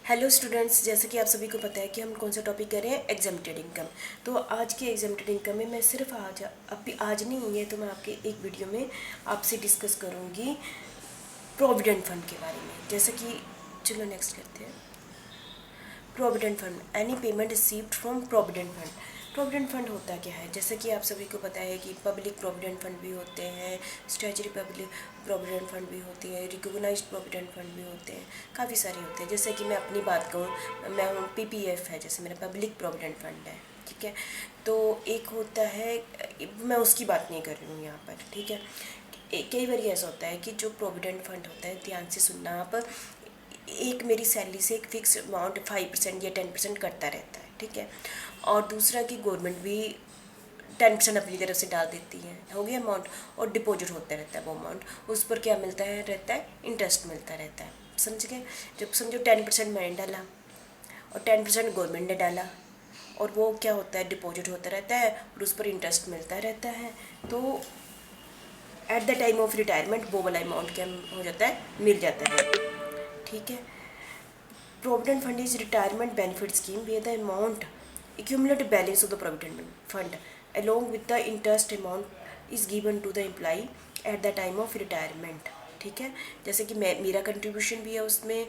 Hello students, जैसे कि आप सभी को पता है कि हम कौन सा टॉपिक कर रहे हैं, एग्जाम्प्टेड इनकम। तो आज के एग्जाम्प्टेड इनकम में मैं सिर्फ आज नहीं है तो मैं आपके एक वीडियो में आपसे डिस्कस करूँगी प्रोविडेंट फंड के बारे में। जैसे कि चलो नेक्स्ट करते हैं। Provident fund, any payment received from provident fund. Provident fund होता क्या है? जैसे कि आप सभी को पता है कि पब्लिक प्रोविडेंट फंड भी होते हैं, स्टैट्यूटरी पब्लिक प्रोविडेंट फंड भी होती है, रिकॉग्नाइज्ड प्रोविडेंट फंड भी होते हैं, काफ़ी सारे होते हैं। जैसे कि मैं अपनी बात कहूँ, मैं हूँ PPF है, जैसे मेरा पब्लिक प्रोविडेंट फंड है, ठीक है। तो एक होता है, मैं उसकी बात नहीं कर रही हूँ यहाँ पर, ठीक है। कई बार ऐसा होता है कि जो प्रोविडेंट फंड होता है, ध्यान से सुनना आप, एक मेरी सैलरी से एक फिक्स अमाउंट 5% या 10% कटता रहता है, ठीक है। और दूसरा कि गवर्नमेंट भी 10% अपनी तरफ से डाल देती है, हो गया अमाउंट, और डिपॉजिट होता रहता है वो अमाउंट। उस पर क्या मिलता है, रहता है इंटरेस्ट मिलता रहता है, समझ गए। जब समझो 10% मैंने डाला और 10% गवर्नमेंट ने डाला, और वो क्या होता है, डिपॉजिट होता रहता है और उस पर इंटरेस्ट मिलता रहता है। तो at the time of retirement वो वाला अमाउंट क्या हो जाता है, मिल जाता है, ठीक है। Provident fund is retirement benefit scheme where the amount accumulated balance of the provident fund along with the interest amount is given to the employee at the time of retirement, ठीक है। जैसे कि मेरा कंट्रीब्यूशन भी है उसमें,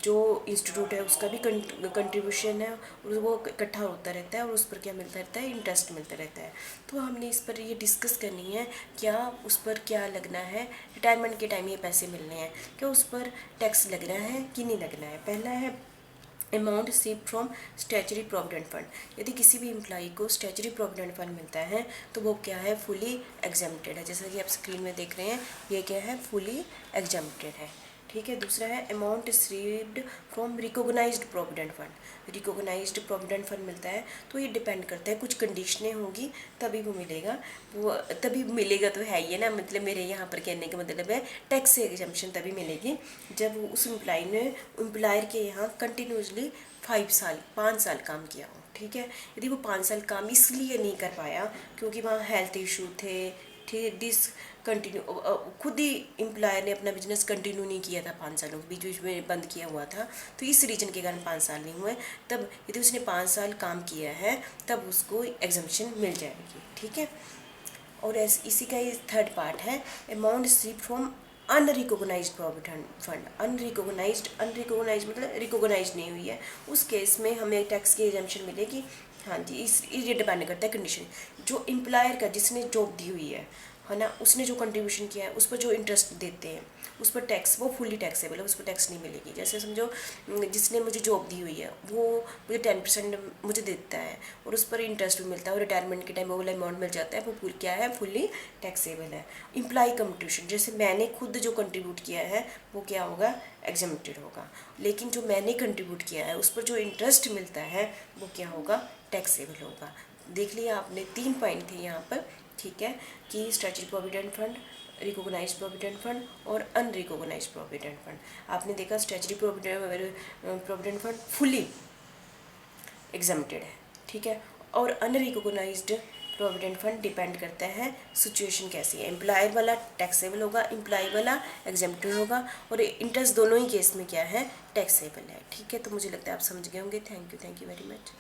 जो institute है उसका भी कंट्रीब्यूशन है, और वो इकट्ठा होता रहता है और उस पर क्या मिलता रहता है, इंटरेस्ट मिलता रहता है। तो हमने इस पर ये डिस्कस करनी है, क्या उस पर क्या लगना है, रिटायरमेंट के टाइम ये पैसे मिलने हैं, क्या उस पर टैक्स लगना है कि नहीं लगना है। पहला है amount received from statutory provident fund. यदि किसी भी एम्प्लॉई को स्टैट्यूटरी प्रोविडेंट फंड मिलता है तो वो क्या है, फुली एग्जम्प्टेड है। जैसा कि आप स्क्रीन में देख रहे हैं, ये क्या है, फुली एग्जम्प्टेड है, ठीक है। दूसरा है amount received from recognised provident fund. Recognised provident fund मिलता है तो ये डिपेंड करता है, कुछ कंडीशनें होंगी तभी वो मिलेगा। वो तभी मिलेगा तो है ही ना, मतलब मेरे यहाँ पर कहने का मतलब है टैक्स से एग्जम्पशन तभी मिलेगी जब उस एम्प्लॉयर के यहाँ कंटिन्यूसली 5 साल काम किया हो, ठीक है। यदि वो 5 साल काम इसलिए नहीं कर पाया क्योंकि वहाँ हेल्थ इशू थे, ठीक, डिसकंटिन्यू, खुद ही एम्प्लॉयर ने अपना बिजनेस कंटिन्यू नहीं किया था 5 सालों के बीच बीच में बंद किया हुआ था, तो इस रीजन के कारण 5 साल नहीं हुए, तब यदि उसने 5 साल काम किया है तब उसको एग्जम्पशन मिल जाएगी, ठीक है। और इसी का ये थर्ड पार्ट है amount received from unrecognised provident fund. Unrecognised मतलब रिकॉग्नाइज नहीं हुई है, उस केस में हमें टैक्स की एग्जम्पशन मिलेगी। हाँ जी, ये डिपेंड करता है कंडीशन, जो एम्प्लॉयर का जिसने जॉब दी हुई है ना, उसने जो कंट्रीब्यूशन किया है उस पर जो इंटरेस्ट देते हैं उस पर टैक्स, वो फुली टैक्सेबल है, उस पर टैक्स नहीं मिलेगी। जैसे समझो जिसने मुझे जॉब दी हुई है वो मुझे 10% मुझे देता है और उस पर इंटरेस्ट भी मिलता है और रिटायरमेंट के टाइम वो वाला अमाउंट मिल जाता है, वो क्या है, फुली टैक्सेबल है। इम्प्लॉय कंट्रीब्यूशन, जैसे मैंने खुद जो कंट्रीब्यूट किया है वो क्या होगा, एग्जम्प्टेड होगा, लेकिन जो मैंने कंट्रीब्यूट किया है उस पर जो इंटरेस्ट मिलता है वो क्या होगा, टैक्सेबल होगा। देख लिया आपने, 3 पॉइंट थे यहाँ पर, ठीक है, कि statutory provident fund, recognised provident fund और अनरिकॉग्नाइज्ड प्रोविडेंट फंड। आपने देखा statutory provident fund fully exempted है, ठीक है, और अनरिकॉग्नाइज्ड प्रोविडेंट फंड डिपेंड करता है सिचुएशन कैसी है। एम्प्लॉयर वाला टैक्सेबल होगा, एम्प्लॉय वाला एग्जम्प्टेड होगा, और इंटरेस्ट दोनों ही केस में क्या है, टैक्सेबल है, ठीक है। तो मुझे लगता है आप समझ गए होंगे। Thank you very much.